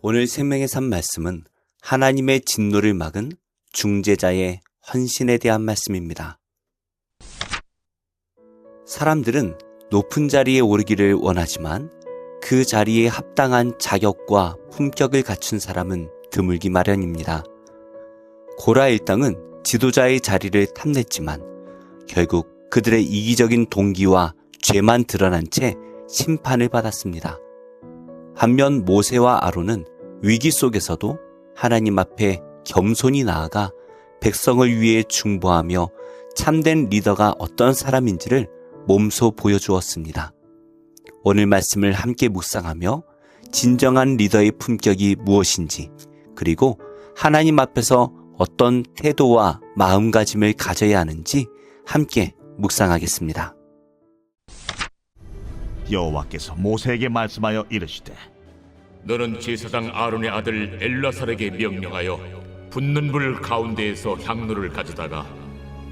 오늘 생명의 산 말씀은 하나님의 진노를 막은 중재자의 헌신에 대한 말씀입니다. 사람들은 높은 자리에 오르기를 원하지만 그 자리에 합당한 자격과 품격을 갖춘 사람은 드물기 마련입니다. 고라 일당은 지도자의 자리를 탐냈지만 결국 그들의 이기적인 동기와 죄만 드러난 채 심판을 받았습니다. 반면 모세와 아론은 위기 속에서도 하나님 앞에 겸손히 나아가 백성을 위해 중보하며 참된 리더가 어떤 사람인지를 몸소 보여주었습니다. 오늘 말씀을 함께 묵상하며 진정한 리더의 품격이 무엇인지, 그리고 하나님 앞에서 어떤 태도와 마음가짐을 가져야 하는지 함께 묵상하겠습니다. 여호와께서 모세에게 말씀하여 이르시되, 너는 제사장 아론의 아들 엘라살에게 명령하여 붙는 불 가운데에서 향로를 가져다가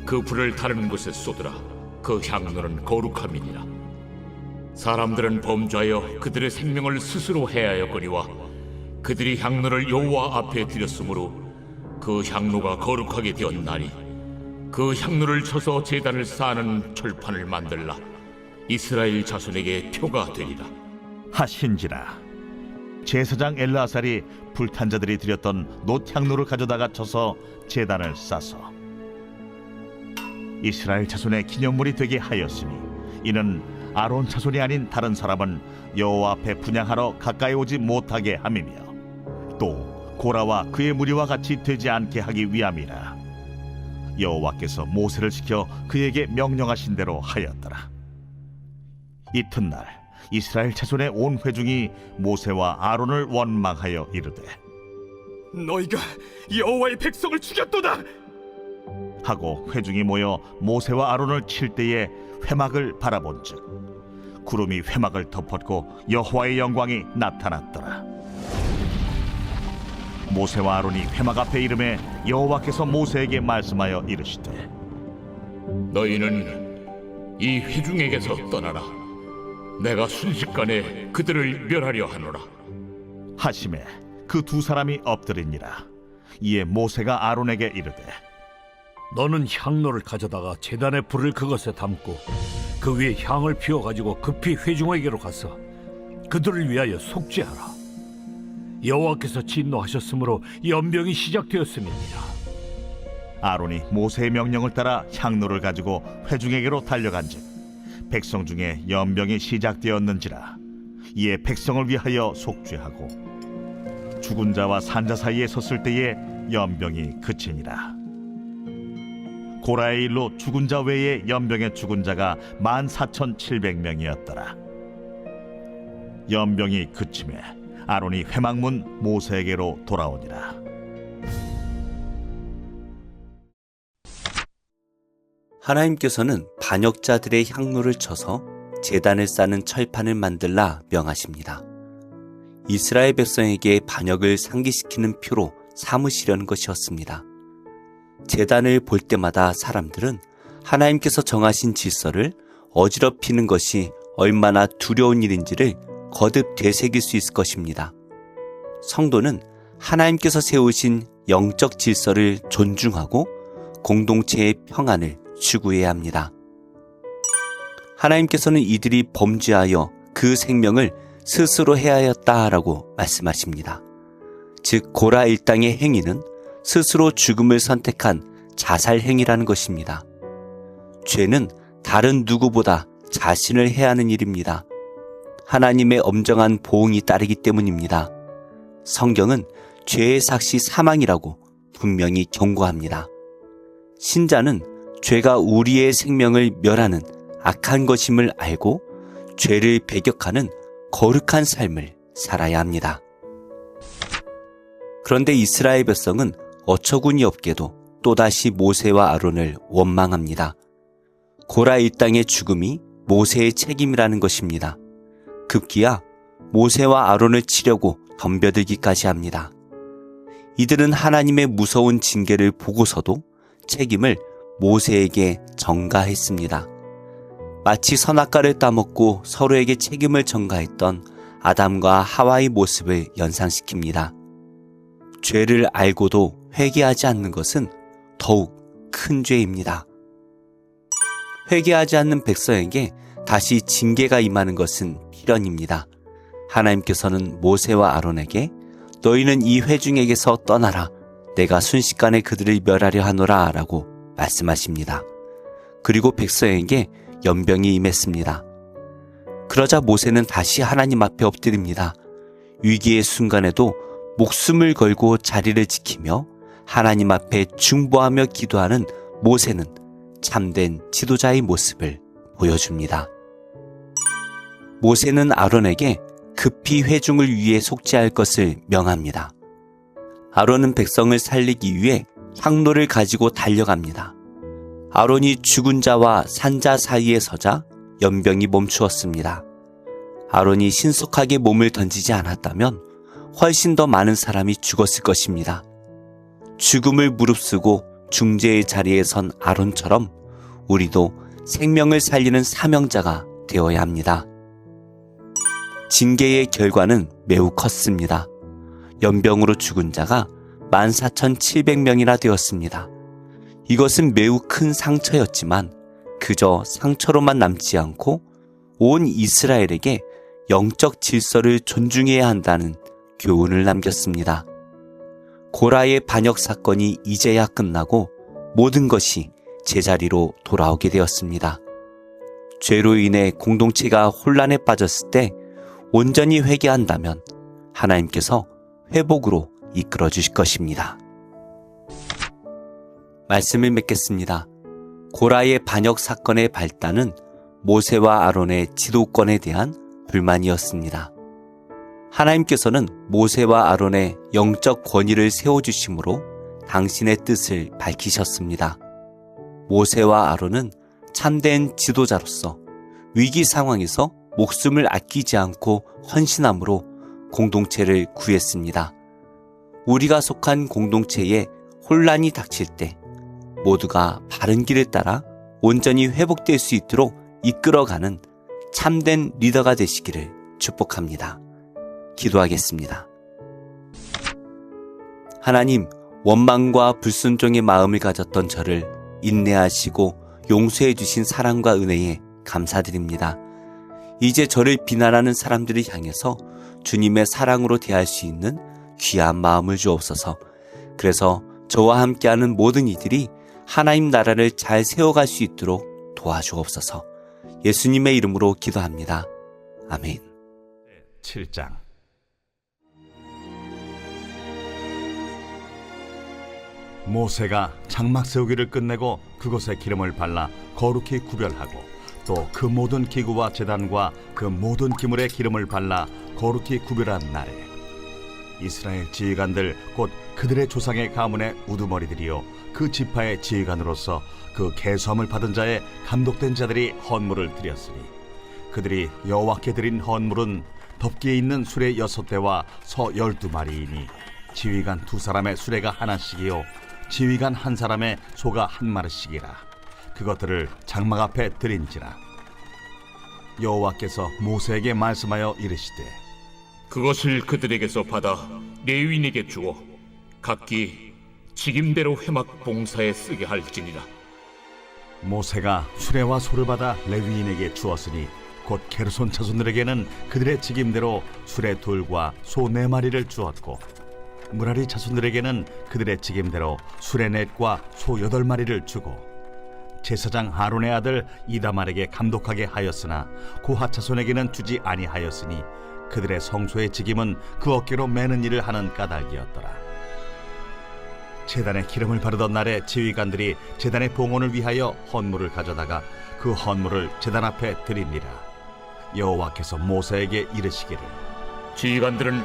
그 불을 다른 곳에 쏟으라. 그 향로는 거룩함이니라. 사람들은 범죄하여 그들의 생명을 스스로 해하였거니와 그들이 향로를 여호와 앞에 드렸으므로 그 향로가 거룩하게 되었나니 그 향로를 쳐서 제단을 쌓는 철판을 만들라. 이스라엘 자손에게 표가 되리라 하신지라. 제사장 엘르아살이 불탄 자들이 드렸던 놋향로를 가져다가 쳐서 제단을 싸서 이스라엘 자손의 기념물이 되게 하였으니, 이는 아론 자손이 아닌 다른 사람은 여호와 앞에 분향하러 가까이 오지 못하게 함이며 또 고라와 그의 무리와 같이 되지 않게 하기 위함이라. 여호와께서 모세를 시켜 그에게 명령하신 대로 하였더라. 이튿날 이스라엘 자손의 온 회중이 모세와 아론을 원망하여 이르되, 너희가 여호와의 백성을 죽였도다 하고 회중이 모여 모세와 아론을 칠 때에 회막을 바라본즉 구름이 회막을 덮었고 여호와의 영광이 나타났더라. 모세와 아론이 회막 앞에 이르매 여호와께서 모세에게 말씀하여 이르시되, 너희는 이 회중에게서 떠나라. 내가 순식간에 그들을 멸하려 하노라 하시매 그 두 사람이 엎드리니라. 이에 모세가 아론에게 이르되, 너는 향로를 가져다가 제단의 불을 그것에 담고 그 위에 향을 피워가지고 급히 회중에게로 가서 그들을 위하여 속죄하라. 여호와께서 진노하셨으므로 연병이 시작되었음이니라. 아론이 모세의 명령을 따라 향로를 가지고 회중에게로 달려간즉 백성 중에 연병이 시작되었는지라. 이에 백성을 위하여 속죄하고 죽은 자와 산 자 사이에 섰을 때에 연병이 그치니라. 고라의 일로 죽은 자 외에 연병에 죽은 자가 14,700명이었더라. 연병이 그침에 아론이 회막문 모세에게로 돌아오니라. 하나님께서는 반역자들의 향로를 쳐서 제단을 쌓는 철판을 만들라 명하십니다. 이스라엘 백성에게 반역을 상기시키는 표로 삼으시려는 것이었습니다. 제단을 볼 때마다 사람들은 하나님께서 정하신 질서를 어지럽히는 것이 얼마나 두려운 일인지를 거듭 되새길 수 있을 것입니다. 성도는 하나님께서 세우신 영적 질서를 존중하고 공동체의 평안을 추구해야 합니다. 하나님께서는 이들이 범죄하여 그 생명을 스스로 해하였다라고 말씀하십니다. 즉 고라 일당의 행위는 스스로 죽음을 선택한 자살 행위라는 것입니다. 죄는 다른 누구보다 자신을 해하는 일입니다. 하나님의 엄정한 보응이 따르기 때문입니다. 성경은 죄의 삭시 사망이라고 분명히 경고합니다. 신자는 죄가 우리의 생명을 멸하는 악한 것임을 알고 죄를 배격하는 거룩한 삶을 살아야 합니다. 그런데 이스라엘 백성은 어처구니 없게도 또다시 모세와 아론을 원망합니다. 고라 일당의 죽음이 모세의 책임이라는 것입니다. 급기야 모세와 아론을 치려고 덤벼들기까지 합니다. 이들은 하나님의 무서운 징계를 보고서도 책임을 모세에게 전가했습니다. 마치 선악과를 따먹고 서로에게 책임을 전가했던 아담과 하와의 모습을 연상시킵니다. 죄를 알고도 회개하지 않는 것은 더욱 큰 죄입니다. 회개하지 않는 백성에게 다시 징계가 임하는 것은 필연입니다. 하나님께서는 모세와 아론에게 너희는 이 회중에게서 떠나라. 내가 순식간에 그들을 멸하려 하노라 라고 말씀하십니다. 그리고 백성에게 연병이 임했습니다. 그러자 모세는 다시 하나님 앞에 엎드립니다. 위기의 순간에도 목숨을 걸고 자리를 지키며 하나님 앞에 중보하며 기도하는 모세는 참된 지도자의 모습을 보여줍니다. 모세는 아론에게 급히 회중을 위해 속죄할 것을 명합니다. 아론은 백성을 살리기 위해 향로를 가지고 달려갑니다. 아론이 죽은 자와 산 자 사이에 서자 연병이 멈추었습니다. 아론이 신속하게 몸을 던지지 않았다면 훨씬 더 많은 사람이 죽었을 것입니다. 죽음을 무릅쓰고 중재의 자리에 선 아론처럼 우리도 생명을 살리는 사명자가 되어야 합니다. 징계의 결과는 매우 컸습니다. 연병으로 죽은 자가 14,700명이나 되었습니다. 이것은 매우 큰 상처였지만 그저 상처로만 남지 않고 온 이스라엘에게 영적 질서를 존중해야 한다는 교훈을 남겼습니다. 고라의 반역 사건이 이제야 끝나고 모든 것이 제자리로 돌아오게 되었습니다. 죄로 인해 공동체가 혼란에 빠졌을 때 온전히 회개한다면 하나님께서 회복으로 이끌어 주실 것입니다. 말씀을 맺겠습니다. 고라의 반역 사건의 발단은 모세와 아론의 지도권에 대한 불만이었습니다. 하나님께서는 모세와 아론의 영적 권위를 세워주심으로 당신의 뜻을 밝히셨습니다. 모세와 아론은 참된 지도자로서 위기 상황에서 목숨을 아끼지 않고 헌신함으로 공동체를 구했습니다. 우리가 속한 공동체에 혼란이 닥칠 때 모두가 바른 길을 따라 온전히 회복될 수 있도록 이끌어가는 참된 리더가 되시기를 축복합니다. 기도하겠습니다. 하나님, 원망과 불순종의 마음을 가졌던 저를 인내하시고 용서해 주신 사랑과 은혜에 감사드립니다. 이제 저를 비난하는 사람들을 향해서 주님의 사랑으로 대할 수 있는 귀한 마음을 주옵소서. 그래서 저와 함께하는 모든 이들이 하나님 나라를 잘 세워갈 수 있도록 도와주옵소서. 예수님의 이름으로 기도합니다. 아멘. 7장. 모세가 장막 세우기를 끝내고 그곳에 기름을 발라 거룩히 구별하고 또 그 모든 기구와 제단과 그 모든 기물에 기름을 발라 거룩히 구별한 날에 이스라엘 지휘관들 곧 그들의 조상의 가문의 우두머리들이요 그 지파의 지휘관으로서 그 계수함을 받은 자의 감독된 자들이 헌물을 드렸으니 그들이 여호와께 드린 헌물은 덮기에 있는 수레 6대와 서 12마리이니 지휘관 2사람의 수레가 하나씩이요 지휘관 1사람의 소가 1마리씩이라. 그것들을 장막 앞에 드린지라. 여호와께서 모세에게 말씀하여 이르시되 그것을 그들에게서 받아 레위인에게 주어 각기 직임대로 회막 봉사에 쓰게 할지니라. 모세가 수레와 소를 받아 레위인에게 주었으니 곧 게르손 자손들에게는 그들의 직임대로 수레 2과 소 4마리를 주었고 무라리 자손들에게는 그들의 직임대로 수레 4과 소 8마리를 주고 제사장 아론의 아들 이다말에게 감독하게 하였으나 고핫 자손에게는 주지 아니하였으니 그들의 성소의 직임은 그 어깨로 매는 일을 하는 까닭이었더라. 제단에 기름을 바르던 날에 지휘관들이 제단의 봉헌을 위하여 헌물을 가져다가 그 헌물을 제단 앞에 드립니다. 여호와께서 모세에게 이르시기를 지휘관들은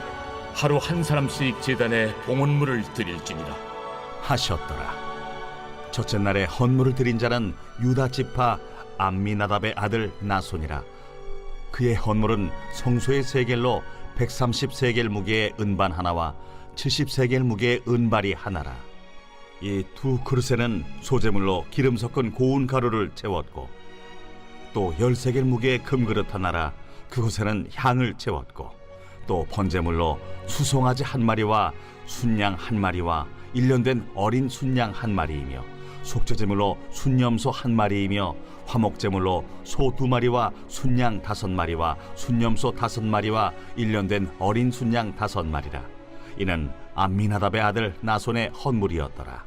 하루 한 사람씩 제단에 봉헌물을 드릴지니라 하셨더라. 첫째 날에 헌물을 드린 자는 유다 지파 암미나답의 아들 나손이라. 그의 헌물은 성소의 세겔로 130세겔 무게의 은반 하나와 70세겔 무게의 은발이 하나라. 이 2 그릇에는 소재물로 기름 섞은 고운 가루를 채웠고 또 10세겔 무게의 금그릇 하나라. 그곳에는 향을 채웠고 또 번제물로 수송아지 한 마리와 순양 한 마리와 1년 된 어린 순양 한 마리이며 속죄제물로 순염소 한 마리이며 화목제물로 소 2마리와 순양 5마리와 순염소 5마리와 1년 된 어린 순양 5마리라. 이는 암미나답의 아들 나손의 헌물이었더라.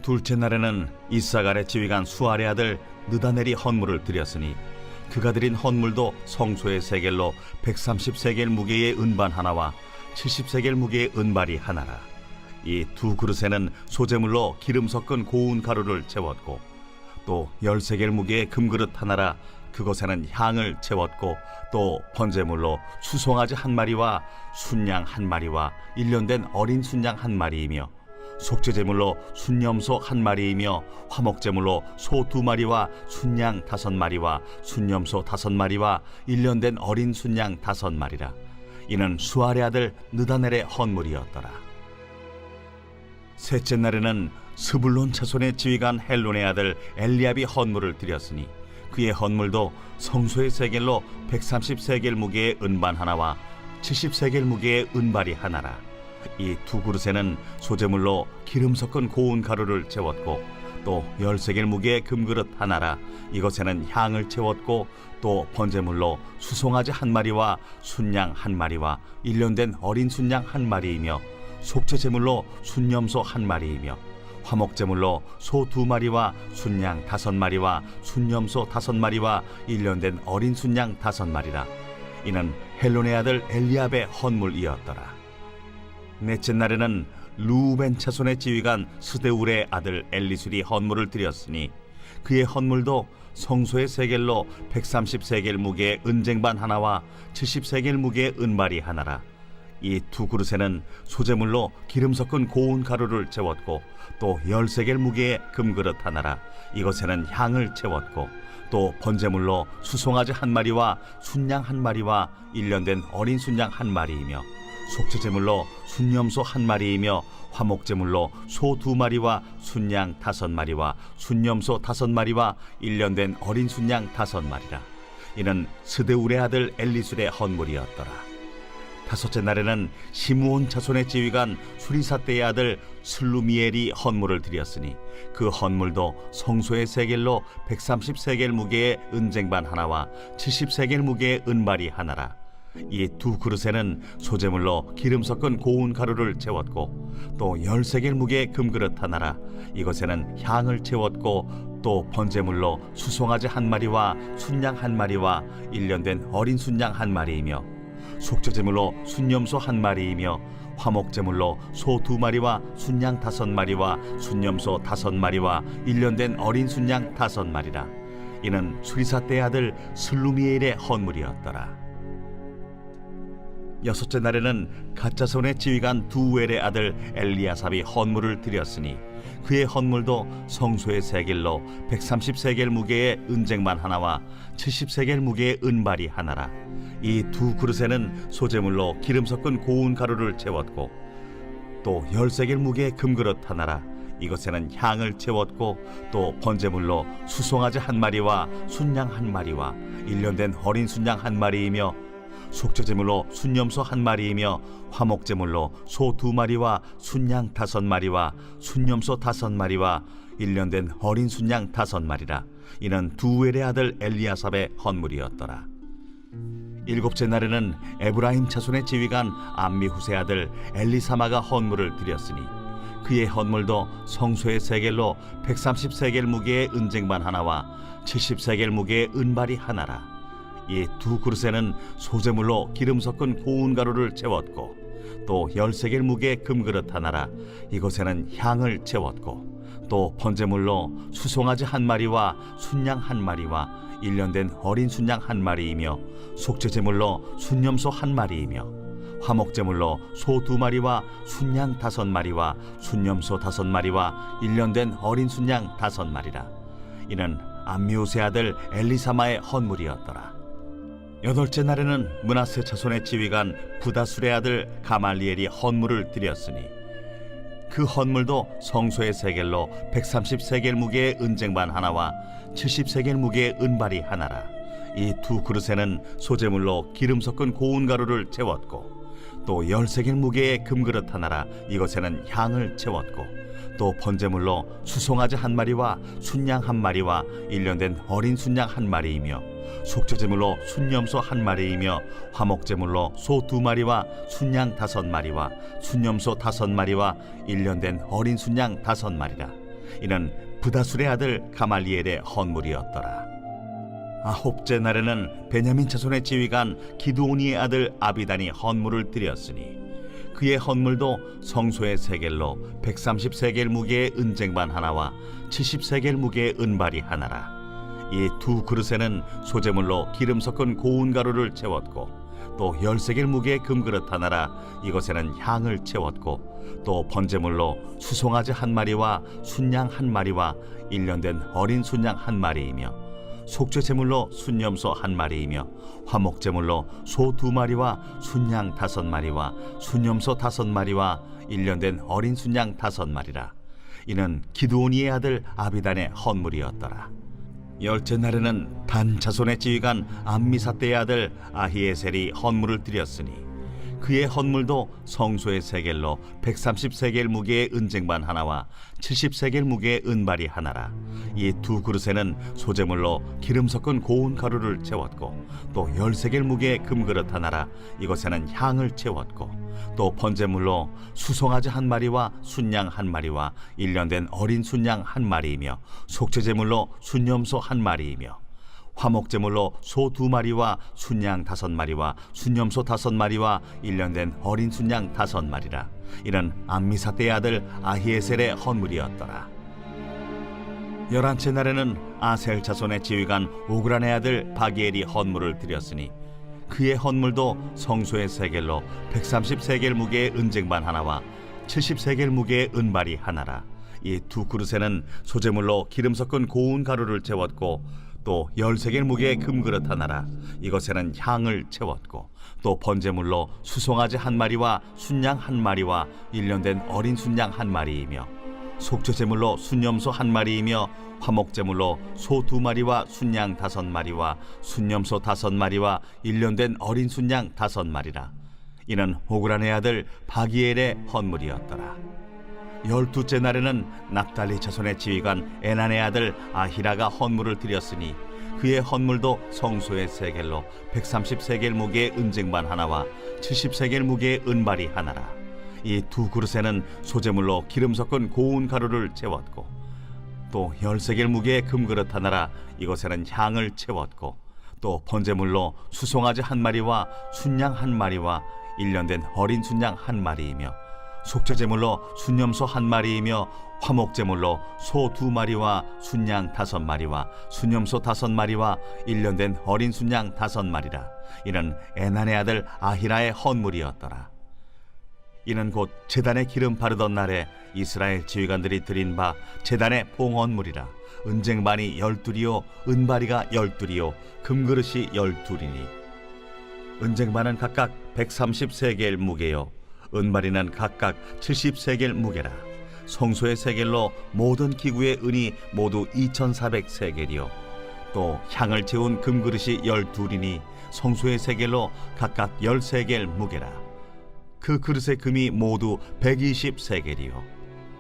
둘째 날에는 이사갈의 지휘관 수알의 아들 느다넬이 헌물을 드렸으니 그가 드린 헌물도 성소의 세겔로 130세겔 무게의 은반 하나와 70세겔 무게의 은발이 하나라. 이 두 그릇에는 소제물로 기름 섞은 고운 가루를 채웠고 또 10세겔 무게의 금그릇 하나라. 그것에는 향을 채웠고 또 번제물로 수송아지 한 마리와 순양 한 마리와 1년 된 어린 순양 한 마리이며 속죄제물로 순염소 한 마리이며 화목제물로 소 2마리와 순양 5마리와 순염소 5마리와 1년 된 어린 순양 5마리라. 이는 수알의 아들 느다넬의 헌물이었더라. 셋째 날에는 스불론 차손의 지휘관 헬론의 아들 엘리압이 헌물을 드렸으니 그의 헌물도 성소의 세겔로 130세겔 무게의 은반 하나와 70세겔 무게의 은발이 하나라. 이 두 그릇에는 소제물로 기름 섞은 고운 가루를 채웠고 또 10세겔 무게의 금그릇 하나라. 이것에는 향을 채웠고 또 번제물로 수송아지 한 마리와 순양 한 마리와 1년 된 어린 순양 한 마리이며 속죄제물로 순염소 한 마리이며 화목제물로 소 2마리와 순양 5마리와 순염소 5마리와 1년 된 어린 순양 5마리라. 이는 헬론의 아들 엘리압의 헌물이었더라. 넷째 날에는 루벤 차손의 지휘관 스데울의 아들 엘리술이 헌물을 드렸으니 그의 헌물도 성소의 세겔로 130세겔 무게의 은쟁반 하나와 70세겔 무게의 은발이 하나라. 이 두 그릇에는 소제물로 기름 섞은 고운 가루를 채웠고 또 10세겔 무게의 금그릇 하나라. 이것에는 향을 채웠고 또 번제물로 수송아지 한 마리와 순양 한 마리와 1년 된 어린 순양 한 마리이며 속죄제물로 순염소 한 마리이며 화목제물로 소 2마리와 순양 5마리와 순염소 5마리와 1년 된 어린 순양 5마리라. 이는 스데울의 아들 엘리술의 헌물이었더라. 다섯째 날에는 시므온 자손의 지휘관 수리사떼의 아들 슬루미엘이 헌물을 드렸으니 그 헌물도 성소의 세겔로 130세겔 무게의 은쟁반 하나와 70세겔 무게의 은발이 하나라. 이 두 그릇에는 소제물로 기름 섞은 고운 가루를 채웠고 또 10세겔 무게의 금그릇 하나라. 이것에는 향을 채웠고 또 번제물로 수송아지 한 마리와 순양 한 마리와 1년 된 어린 순양 한 마리이며 속죄제물로 순염소 한 마리이며 화목제물로 소 2마리와 순양 5마리와 순염소 5마리와 1년 된 어린 순양 5마리라. 이는 수리사떼의 아들 슬루미엘의 헌물이었더라. 여섯째 날에는 갓자손의 지휘관 두웰의 아들 엘리아삽이 헌물을 드렸으니 그의 헌물도 성소의 세겔로 130세겔 무게의 은쟁반 하나와 70세겔 무게의 은발이 하나라. 이 두 그릇에는 소제물로 기름 섞은 고운 가루를 채웠고 또 10세겔 무게의 금그릇 하나라. 이것에는 향을 채웠고 또 번제물로 수송아지 한 마리와 순양 한 마리와 1년 된 어린 순양 한 마리이며 속죄제물로 순염소 한 마리이며 화목제물로 소 2마리와 순양 5마리와 순염소 5마리와 1년 된 어린 순양 5마리라. 이는 두웰의 아들 엘리아삽의 헌물이었더라. 일곱째 날에는 에브라임 자손의 지휘관 암미후세 아들 엘리사마가 헌물을 드렸으니 그의 헌물도 성소의 세겔로 130세겔 무게의 은쟁반 하나와 70세겔 무게의 은발이 하나라. 이 두 그릇에는 소제물로 기름 섞은 고운 가루를 채웠고 또 10세겔 무게의 금그릇 하나라. 이것에는 향을 채웠고 또 번제물로 수송아지 한 마리와 순양 한 마리와 1년 된 어린 순양 한 마리이며 속죄제물로 순염소 한 마리이며 화목제물로 소 2마리와 순양 5마리와 순염소 5마리와 1년 된 어린 순양 5마리라. 이는 암미우스의 아들 엘리사마의 헌물이었더라. 여덟째 날에는 므낫세 자손의 지휘관 부다술의 아들 가말리엘이 헌물을 드렸으니 그 헌물도 성소의 세겔로 130세겔 무게의 은쟁반 하나와 70세겔 무게의 은발이 하나라. 이 두 그릇에는 소재물로 기름 섞은 고운 가루를 채웠고 또 13개 무게의 금그릇 하나라 이것에는 향을 채웠고 또 번제물로 수송아지 한 마리와 순양 한 마리와 1년 된 어린 순양 한 마리이며 속죄제물로 순염소 한 마리이며 화목제물로 소 2마리와 순양 5마리와 순염소 5마리와 1년 된 어린 순양 5마리라. 이는 브다술의 아들 가말리엘의 헌물이었더라. 아홉째 날에는 베냐민 자손의 지휘관 기드오니의 아들 아비단이 헌물을 드렸으니 그의 헌물도 성소의 세겔로 130세겔 무게의 은쟁반 하나와 70세겔 무게의 은발이 하나라. 이 두 그릇에는 소재물로 기름 섞은 고운 가루를 채웠고 또 13개 무게의 금그릇 하나라 이것에는 향을 채웠고 또 번제물로 수송아지 한 마리와 순양 한 마리와 1년 된 어린 순양 한 마리이며 속죄제물로 순염소 한 마리이며 화목제물로 소 2마리와 순양 5마리와 순염소 5마리와 1년 된 어린 순양 5마리라. 이는 기드오니의 아들 아비단의 헌물이었더라. 열째 날에는 단 자손의 지휘관 암미사대의 아들 아히에셀이 헌물을 드렸으니 그의 헌물도 성소의 세겔로 130세겔 무게의 은쟁반 하나와 70세겔 무게의 은발이 하나라. 이 두 그릇에는 소재물로 기름 섞은 고운 가루를 채웠고 또 13개 무게의 금그릇 하나라 이것에는 향을 채웠고 또 번제물로 수송아지 한 마리와 순양 한 마리와 1년 된 어린 순양 한 마리이며 속죄제물로 순염소 한 마리이며 화목제물로 소 2마리와 순양 5마리와 순염소 5마리와 1년 된 어린 순양 5마리라. 이는 암미사대의 아들 아히에셀의 헌물이었더라. 11째 날에는 아셀 자손의 지휘관 오그란의 아들 바기엘이 헌물을 드렸으니 그의 헌물도 성소의 세겔로 130세겔 무게의 은쟁반 하나와 70세겔 무게의 은발이 하나라. 이 두 그릇에는 소재물로 기름 섞은 고운 가루를 채웠고 또 13개 무게의 금그릇 하나라 이것에는 향을 채웠고 또 번제물로 수송아지 한 마리와 순양 한 마리와 1년 된 어린 순양 한 마리이며 속죄제물로 순염소 한 마리이며 화목제물로 소 2마리와 순양 5마리와 순염소 5마리와 1년 된 어린 순양 5마리라. 이는 오그란의 아들 바기엘의 헌물이었더라. 12째 날에는 납달리 자손의 지휘관 에난의 아들 아히라가 헌물을 드렸으니 그의 헌물도 성소의 세겔로 130세겔 무게의 은쟁반 하나와 70세겔 무게의 은발이 하나라. 이 두 그릇에는 소재물로 기름 섞은 고운 가루를 채웠고 또 13개 무게의 금그릇 하나라 이것에는 향을 채웠고 또 번제물로 수송아지 한 마리와 순양 한 마리와 1년 된 어린 순양 한 마리이며 속죄제물로 순염소 한 마리이며 화목제물로 소 2마리와 순양 5마리와 순염소 5마리와 1년 된 어린 순양 5마리라. 이는 에난의 아들 아히라의 헌물이었더라. 이는 곧 제단에 기름 바르던 날에 이스라엘 지휘관들이 드린 바 제단의 봉헌물이라. 은쟁반이 12이요 은바리가 12이요 금그릇이 12이니 은쟁반은 각각 130세겔 무게요 은바리는 각각 70세겔 무게라. 성소의 세겔로 모든 기구의 은이 모두 2400세겔이요 또 향을 채운 금그릇이 12이니 성소의 세겔로 각각 10세겔 무게라. 그 그릇의 금이 모두 120세겔이요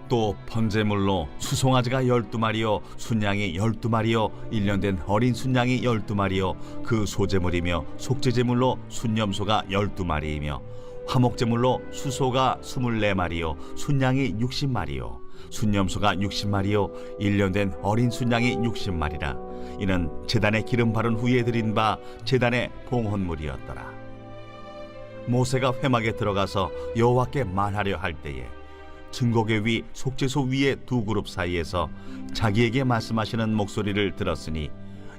또 번제물로 수송아지가 12마리요 순양이 12마리요 1년 된 어린 순양이 12마리요 그 소제물이며 속죄제물로 순염소가 12마리이며 화목제물로 수소가 24마리요 순양이 60마리요 순염소가 60마리요 1년 된 어린 순양이 60마리라. 이는 제단에 기름 바른 후에 드린 바 제단의 봉헌물이었더라. 모세가 회막에 들어가서 여호와께 말하려 할 때에 증거궤 위 속죄소 위의 두 그룹 사이에서 자기에게 말씀하시는 목소리를 들었으니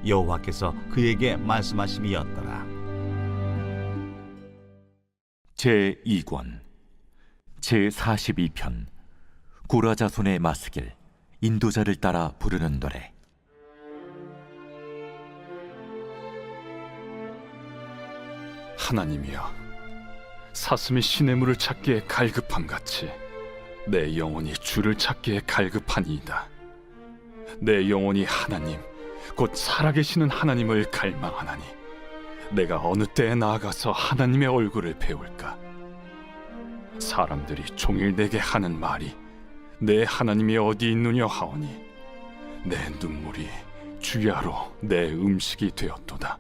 여호와께서 그에게 말씀하심이었더라. 제2권 제42편 고라 자손의 마스길 인도자를 따라 부르는 노래. 하나님이여, 사슴이 시냇물을 찾기에 갈급함같이 내 영혼이 주를 찾기에 갈급하니이다. 내 영혼이 하나님 곧 살아계시는 하나님을 갈망하나니 내가 어느 때에 나아가서 하나님의 얼굴을 배울까? 사람들이 종일 내게 하는 말이 내 하나님이 어디 있느냐 하오니 내 눈물이 주야로 내 음식이 되었도다.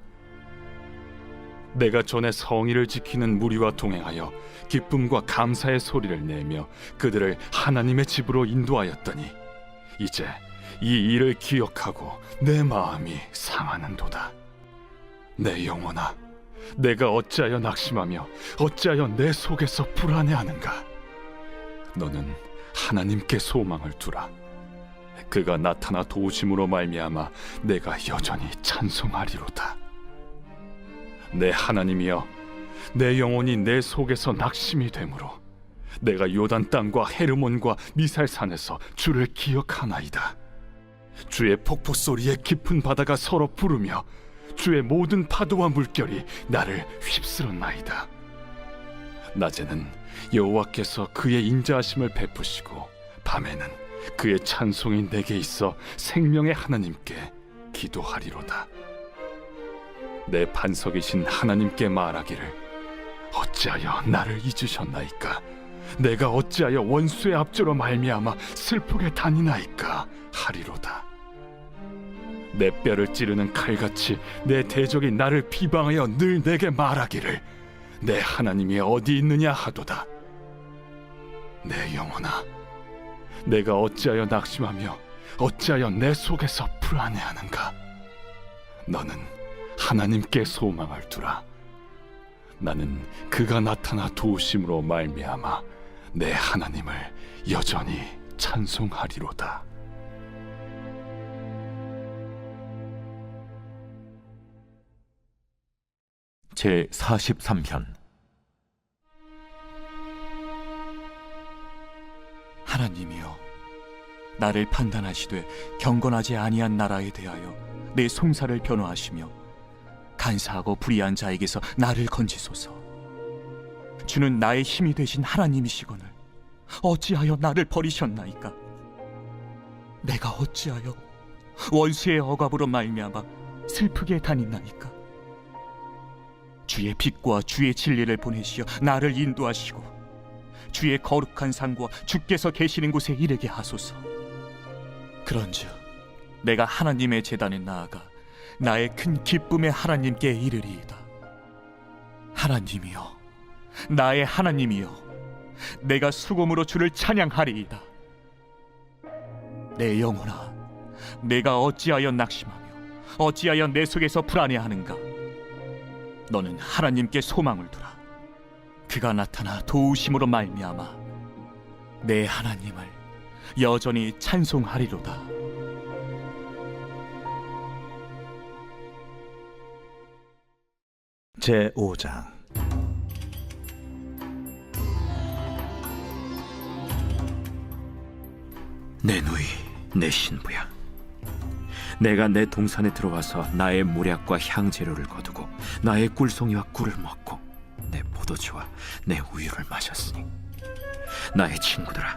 내가 전에 성의를 지키는 무리와 동행하여 기쁨과 감사의 소리를 내며 그들을 하나님의 집으로 인도하였더니 이제 이 일을 기억하고 내 마음이 상하는도다. 내 영혼아, 내가 어찌하여 낙심하며 어찌하여 내 속에서 불안해하는가? 너는 하나님께 소망을 두라. 그가 나타나 도우심으로 말미암아 내가 여전히 찬송하리로다. 내 하나님이여, 내 영혼이 내 속에서 낙심이 되므로 내가 요단 땅과 헤르몬과 미살산에서 주를 기억하나이다. 주의 폭포 소리에 깊은 바다가 서로 부르며 주의 모든 파도와 물결이 나를 휩쓸었나이다. 낮에는 여호와께서 그의 인자하심을 베푸시고 밤에는 그의 찬송이 내게 있어 생명의 하나님께 기도하리로다. 내 반석이신 하나님께 말하기를 어찌하여 나를 잊으셨나이까? 내가 어찌하여 원수의 압제로 말미암아 슬프게 다니나이까 하리로다. 내 뼈를 찌르는 칼같이 내 대적이 나를 비방하여 늘 내게 말하기를 내 하나님이 어디 있느냐 하도다. 내 영혼아, 내가 어찌하여 낙심하며 어찌하여 내 속에서 불안해하는가? 너는 하나님께 소망을 두라. 나는 그가 나타나 도우심으로 말미암아 내 하나님을 여전히 찬송하리로다. 제 43편. 하나님이여, 나를 판단하시되 경건하지 아니한 나라에 대하여 내 송사를 변호하시며 간사하고 불의한 자에게서 나를 건지소서. 주는 나의 힘이 되신 하나님이시거늘 어찌하여 나를 버리셨나이까? 내가 어찌하여 원수의 억압으로 말미암아 슬프게 다니나이까? 주의 빛과 주의 진리를 보내시어 나를 인도하시고 주의 거룩한 상과 주께서 계시는 곳에 이르게 하소서. 그런즉 내가 하나님의 제단에 나아가 나의 큰 기쁨의 하나님께 이르리이다. 하나님이여, 나의 하나님이여, 내가 수금으로 주를 찬양하리이다. 내 영혼아, 내가 어찌하여 낙심하며 어찌하여 내 속에서 불안해하는가? 너는 하나님께 소망을 두라. 그가 나타나 도우심으로 말미암아 내 하나님을 여전히 찬송하리로다. 제5장. 내 누이, 내 신부야, 내가 내 동산에 들어와서 나의 모략과 향재료를 거두고 나의 꿀송이와 꿀을 먹고 내 포도주와 내 우유를 마셨으니 나의 친구들아,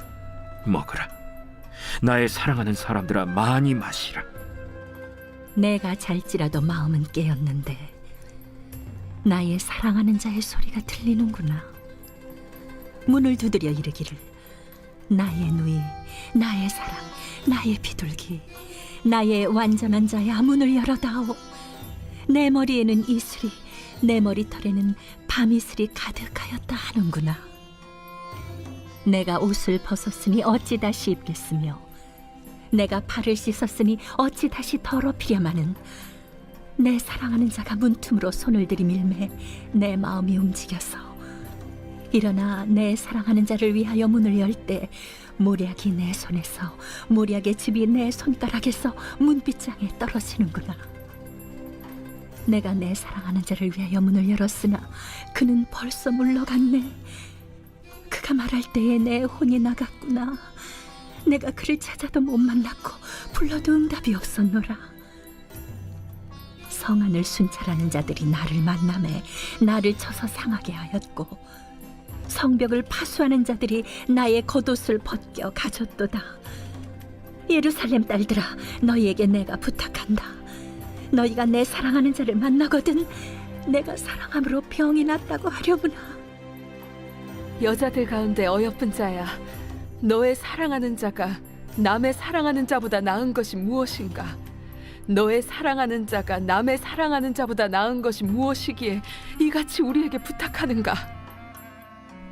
먹으라. 나의 사랑하는 사람들아, 많이 마시라. 내가 잘지라도 마음은 깨었는데 나의 사랑하는 자의 소리가 들리는구나. 문을 두드려 이르기를 나의 누이, 나의 사랑, 나의 비둘기, 나의 완전한 자야, 문을 열어다오. 내 머리에는 이슬이, 내 머리털에는 밤이슬이 가득하였다 하는구나. 내가 옷을 벗었으니 어찌 다시 입겠으며 내가 발을 씻었으니 어찌 다시 더럽히려마는. 내 사랑하는 자가 문틈으로 손을 들이밀매 내 마음이 움직여서 일어나 내 사랑하는 자를 위하여 문을 열 때 모략이 내 손에서, 모략의 즙이 내 손가락에서 문빗장에 떨어지는구나. 내가 내 사랑하는 자를 위하여 문을 열었으나 그는 벌써 물러갔네. 그가 말할 때에 내 혼이 나갔구나. 내가 그를 찾아도 못 만났고 불러도 응답이 없었노라. 성안을 순찰하는 자들이 나를 만나매 나를 쳐서 상하게 하였고 성벽을 파수하는 자들이 나의 겉옷을 벗겨 가졌도다. 예루살렘 딸들아, 너희에게 내가 부탁한다. 너희가 내 사랑하는 자를 만나거든 내가 사랑함으로 병이 낫다고 하려구나. 여자들 가운데 어여쁜 자야, 너의 사랑하는 자가 남의 사랑하는 자보다 나은 것이 무엇인가? 너의 사랑하는 자가 남의 사랑하는 자보다 나은 것이 무엇이기에 이같이 우리에게 부탁하는가?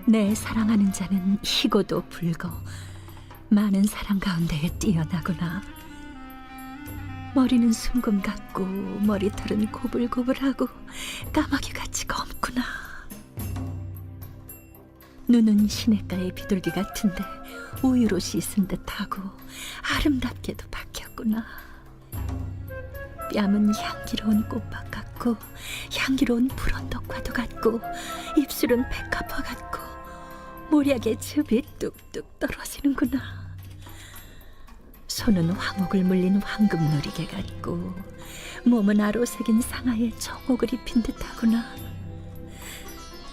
내 사랑하는 자는 희고도 붉어 많은 사람 가운데에 뛰어나구나. 머리는 순금 같고 머리털은 고불고불하고 까마귀같이 검구나. 눈은 시냇가의 비둘기 같은데 우유로 씻은 듯하고 아름답게도 박혔구나. 뺨은 향기로운 꽃밭 같고 향기로운 불언덕과도 같고 입술은 백합화 같고 모략의 즙이 뚝뚝 떨어지는구나. 손은 황옥을 물린 황금 누리개 같고 몸은 아로새긴 상아의 정옥을 입힌 듯하구나.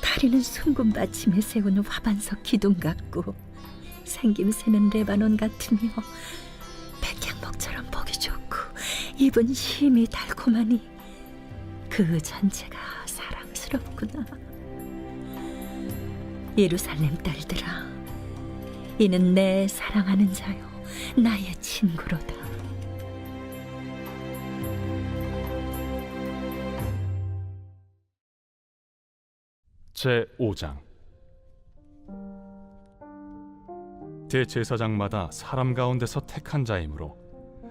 다리는 순금 받침에 세운 화반석 기둥 같고 생김새는 레바논 같으며 백향목처럼 보기 좋고 입은 심이 달콤하니 그 전체가 사랑스럽구나. 예루살렘 딸들아, 이는 내 사랑하는 자요 나의 친구로다. 제5장. 대제사장마다 사람 가운데서 택한 자이므로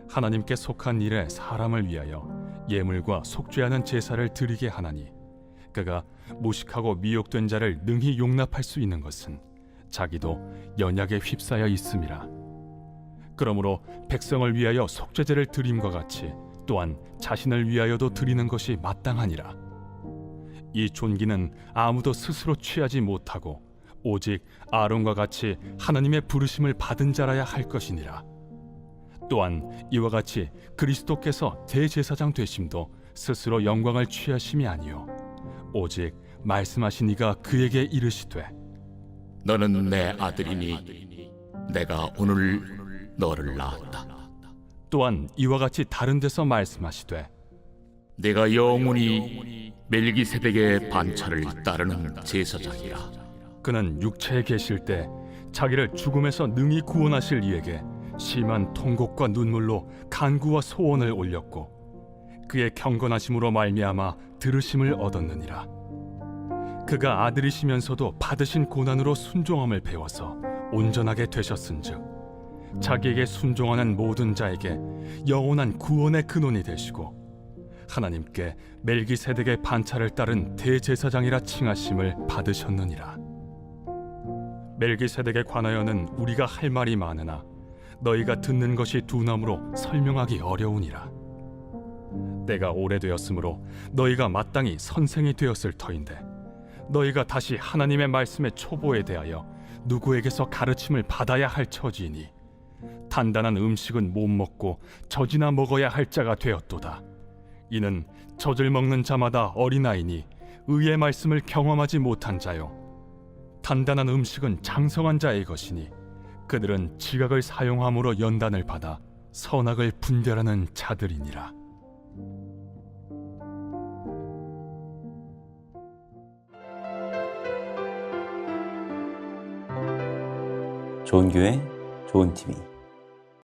하나님께 속한 일에 사람을 위하여 예물과 속죄하는 제사를 드리게 하나니, 그가 무식하고 미혹된 자를 능히 용납할 수 있는 것은 자기도 연약에 휩싸여 있음이라. 그러므로 백성을 위하여 속죄제를 드림과 같이 또한 자신을 위하여도 드리는 것이 마땅하니라. 이 존귀는 아무도 스스로 취하지 못하고 오직 아론과 같이 하나님의 부르심을 받은 자라야 할 것이니라. 또한 이와 같이 그리스도께서 대제사장 되심도 스스로 영광을 취하심이 아니요 오직 말씀하신 이가 그에게 이르시되, 너는 내 아들이니 내가 오늘 너를 낳았다. 또한 이와 같이 다른 데서 말씀하시되, 내가 영원히 멜기세덱의 반차를 따르는 제사장이라. 그는 육체에 계실 때 자기를 죽음에서 능히 구원하실 이에게 심한 통곡과 눈물로 간구와 소원을 올렸고 그의 경건하심으로 말미암아 들으심을 얻었느니라. 그가 아들이시면서도 받으신 고난으로 순종함을 배워서 온전하게 되셨은즉 자기에게 순종하는 모든 자에게 영원한 구원의 근원이 되시고 하나님께 멜기세덱의 반차를 따른 대제사장이라 칭하심을 받으셨느니라. 멜기세덱에 관하여는 우리가 할 말이 많으나 너희가 듣는 것이 둔함으로 설명하기 어려우니라. 때가 오래되었으므로 너희가 마땅히 선생이 되었을 터인데 너희가 다시 하나님의 말씀의 초보에 대하여 누구에게서 가르침을 받아야 할 처지이니 단단한 음식은 못 먹고 젖이나 먹어야 할 자가 되었도다. 이는 젖을 먹는 자마다 어린아이니 의의 말씀을 경험하지 못한 자요 단단한 음식은 장성한 자의 것이니 그들은 지각을 사용함으로 연단을 받아 선악을 분별하는 자들이니라. 좋은 교회, 좋은 TV.